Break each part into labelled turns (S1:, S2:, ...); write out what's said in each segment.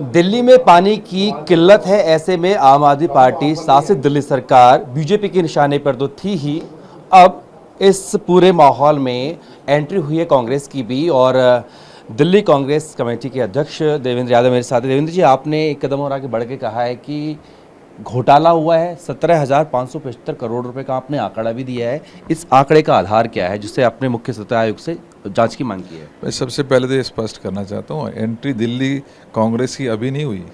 S1: दिल्ली में पानी की किल्लत है। ऐसे में आम आदमी पार्टी शासित दिल्ली सरकार बीजेपी के निशाने पर तो थी ही, अब इस पूरे माहौल में एंट्री हुई है कांग्रेस की भी। और दिल्ली कांग्रेस कमेटी के अध्यक्ष देवेंद्र यादव मेरे साथ हैं। देवेंद्र जी, आपने एक कदम और आगे बढ़ के कहा है कि घोटाला हुआ है, 17,575 करोड़ रुपए का आपने आंकड़ा भी दिया है। इस आंकड़े का आधार क्या है जिससे आपने मुख्य सत्ता आयोग से जांच की मांग की है?
S2: मैं सबसे पहले तो ये स्पष्ट करना चाहता हूँ, एंट्री दिल्ली कांग्रेस की अभी नहीं हुई।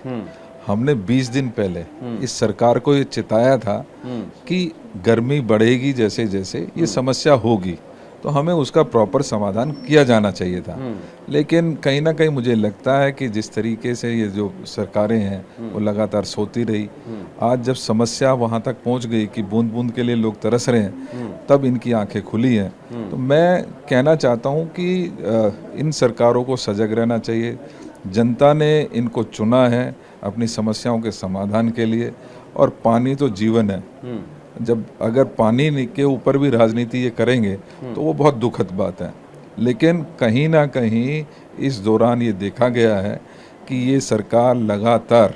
S2: हमने 20 दिन पहले इस सरकार को ये चिताया था कि गर्मी बढ़ेगी जैसे जैसे ये समस्या होगी, तो हमें उसका प्रॉपर समाधान किया जाना चाहिए था। लेकिन कहीं ना कहीं मुझे लगता है कि जिस तरीके से ये जो सरकारें हैं वो लगातार सोती रही, आज जब समस्या वहाँ तक पहुँच गई कि बूंद बूंद के लिए लोग तरस रहे हैं, तब इनकी आंखें खुली हैं। तो मैं कहना चाहता हूँ कि इन सरकारों को सजग रहना चाहिए। जनता ने इनको चुना है अपनी समस्याओं के समाधान के लिए, और पानी तो जीवन है। जब अगर पानी के ऊपर भी राजनीति ये करेंगे तो वो बहुत दुखद बात है। लेकिन कहीं ना कहीं इस दौरान ये देखा गया है कि ये सरकार लगातार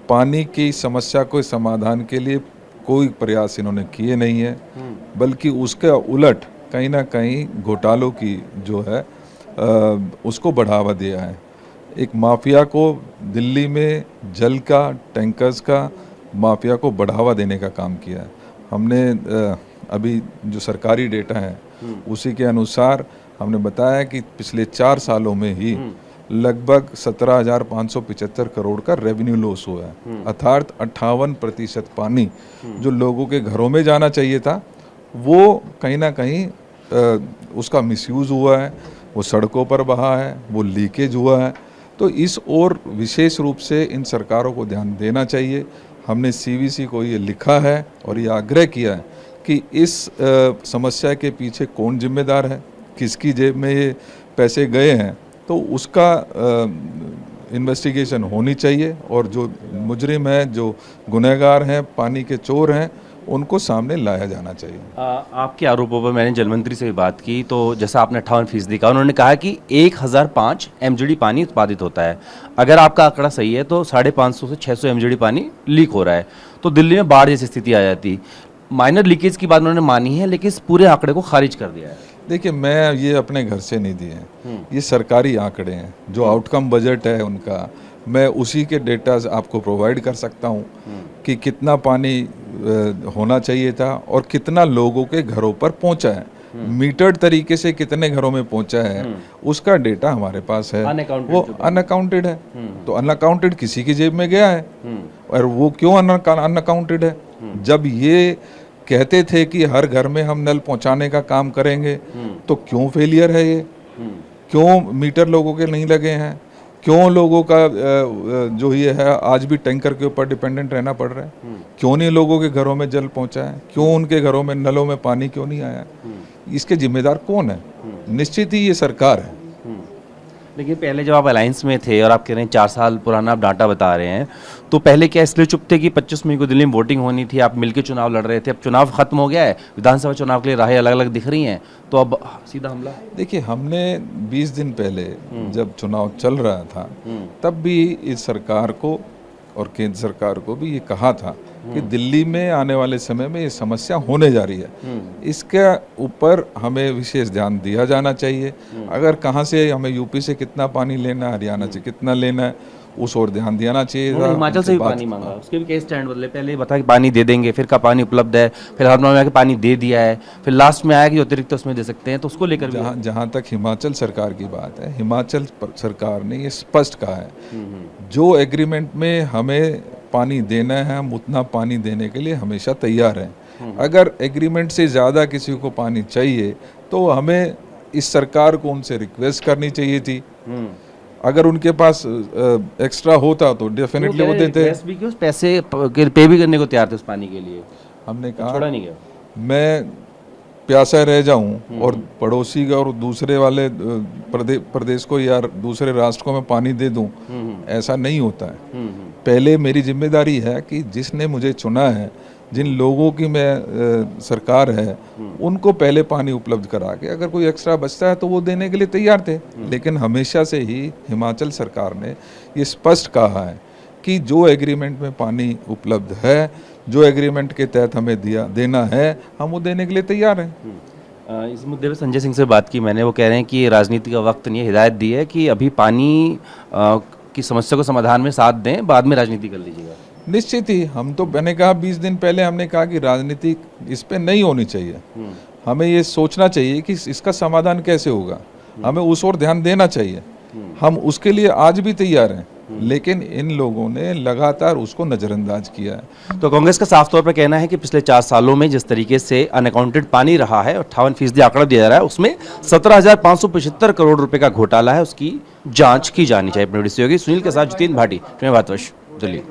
S2: पानी की समस्या को समाधान के लिए कोई प्रयास इन्होंने किए नहीं है, बल्कि उसके उलट कहीं ना कहीं घोटालों की जो है उसको बढ़ावा दिया है। एक माफिया को दिल्ली में जल का, टैंकर्स का माफिया को बढ़ावा देने का काम किया है। हमने अभी जो सरकारी डेटा है उसी के अनुसार हमने बताया कि पिछले 4 सालों में ही लगभग 17,575 करोड़ का रेवेन्यू लॉस हुआ है। अर्थात 58% पानी जो लोगों के घरों में जाना चाहिए था वो कहीं ना कहीं उसका मिसयूज़ हुआ है, वो सड़कों पर बहा है, वो लीकेज हुआ है। तो इस ओर विशेष रूप से इन सरकारों को ध्यान देना चाहिए। हमने सीवीसी को ये लिखा है और ये आग्रह किया है कि इस समस्या के पीछे कौन जिम्मेदार है, किसकी जेब में ये पैसे गए हैं, तो उसका इन्वेस्टिगेशन होनी चाहिए। और जो मुजरिम है, जो गुनहगार हैं, पानी के चोर हैं, उनको सामने लाया जाना चाहिए।
S1: आपके आरोपों पर मैंने जल मंत्री से भी बात की, तो जैसा आपने 58% कहा, उन्होंने कहा कि 1005 MGD पानी उत्पादित होता है। अगर आपका आंकड़ा सही है तो 550 से 600 MGD पानी लीक हो रहा है, तो दिल्ली में बाढ़ जैसी स्थिति आ जाती। माइनर लीकेज की बात उन्होंने मानी है, लेकिन इस पूरे आंकड़े को खारिज कर दिया है।
S2: देखिए, मैं ये अपने घर से नहीं दिए हैं, ये सरकारी आंकड़े हैं। जो आउटकम बजट है उनका, मैं उसी के डेटा आपको प्रोवाइड कर सकता हूँ कि कितना पानी होना चाहिए था और कितना लोगों के घरों पर पहुंचा है, मीटर्ड तरीके से कितने घरों में पहुंचा है, उसका डेटा हमारे पास है। वो अनअकाउंटेड है, तो अनअकाउंटेड किसी की जेब में गया है। और वो क्यों अनअकाउंटेड है? जब ये कहते थे कि हर घर में हम नल पहुंचाने का काम करेंगे, तो क्यों फेलियर है ये? क्यों मीटर लोगों के नहीं लगे हैं? क्यों लोगों का जो ये है आज भी टैंकर के ऊपर डिपेंडेंट रहना पड़ रहा है? क्यों नहीं लोगों के घरों में जल पहुंचा है? क्यों उनके घरों में नलों में पानी क्यों नहीं आया? इसके जिम्मेदार कौन है? निश्चित ही ये सरकार है।
S1: लेकिन पहले जब आप अलायंस में थे और आप कह रहे हैं 4 साल पुराना आप डाटा बता रहे हैं, तो पहले क्या इसलिए चुप थे कि 25 मई को दिल्ली में वोटिंग होनी थी, आप मिलकर चुनाव लड़ रहे थे? अब चुनाव खत्म हो गया है, विधानसभा चुनाव के लिए राहें अलग अलग दिख रही हैं, तो अब सीधा हमला?
S2: देखिए, हमने 20 दिन पहले जब चुनाव चल रहा था तब भी इस सरकार को और केंद्र सरकार को भी ये कहा था कि दिल्ली में आने वाले समय में ये समस्या होने जा रही है, इसके ऊपर हमें विशेष ध्यान दिया जाना चाहिए। अगर कहाँ से हमें यूपी से कितना पानी लेना है, हरियाणा से कितना लेना है, उस ओर ध्यान देना चाहिए।
S1: हिमाचल से भी पानी मांगा, उसके भी क्या स्टैंड बदले? पहले बता कि पानी दे देंगे, फिर का पानी उपलब्ध है, फिर हरनौल में आके पानी दे दिया है, फिर लास्ट में आया कि अतिरिक्त उसमें दे सकते हैं, तो उसको लेकर
S2: जहाँ तक हिमाचल सरकार की बात है, हिमाचल सरकार ने ये स्पष्ट कहा है जो एग्रीमेंट में हमें पानी देना है, हम उतना पानी देने के लिए हमेशा तैयार हैं। अगर एग्रीमेंट से ज़्यादा किसी को पानी चाहिए तो हमें इस सरकार को उनसे रिक्वेस्ट करनी चाहिए थी। अगर उनके पास एक्स्ट्रा होता तो डेफिनेटली वो देते।
S1: पैसे पे भी करने को तैयार थे उस पानी के लिए।
S2: हमने कहा
S1: छोड़ा नहीं गया, मैं
S2: प्यासा रह जाऊं और पड़ोसी का और दूसरे वाले प्रदेश को या दूसरे राष्ट्र को मैं पानी दे दूं, ऐसा नहीं होता है। पहले मेरी जिम्मेदारी है कि जिसने मुझे चुना है जिन लोगों की मैं सरकार है उनको पहले पानी उपलब्ध करा के अगर कोई एक्स्ट्रा बचता है तो वो देने के लिए तैयार थे। लेकिन हमेशा से ही हिमाचल सरकार ने ये स्पष्ट कहा है कि जो एग्रीमेंट में पानी उपलब्ध है, जो एग्रीमेंट के तहत हमें देना है, हम वो देने के लिए तैयार हैं।
S1: इस मुद्दे पे संजय सिंह से बात की मैंने, वो कह रहे हैं कि राजनीति का वक्त नहीं है, हिदायत दी है कि अभी पानी की समस्या को समाधान में साथ दें, बाद में राजनीति कर लीजिएगा।
S2: निश्चित ही, हम तो मैंने कहा 20 दिन पहले हमने कहा कि राजनीति इस पे नहीं होनी चाहिए। हमें ये सोचना चाहिए कि इसका समाधान कैसे होगा, हमें उस ओर ध्यान देना चाहिए। हम उसके लिए आज भी तैयार हैं, लेकिन इन लोगों ने लगातार उसको नज़रअंदाज किया है।
S1: तो कांग्रेस का साफ तौर पर कहना है कि पिछले 4 सालों में जिस तरीके से अनअकाउंटेड पानी रहा है, 58% आंकड़ा दिया जा रहा है, उसमें 17,575 करोड़ रुपए का घोटाला है, उसकी जांच की जानी चाहिए। अपने सुनील के साथ जितेंद्र भाटी, भारतवर्ष, दिल्ली।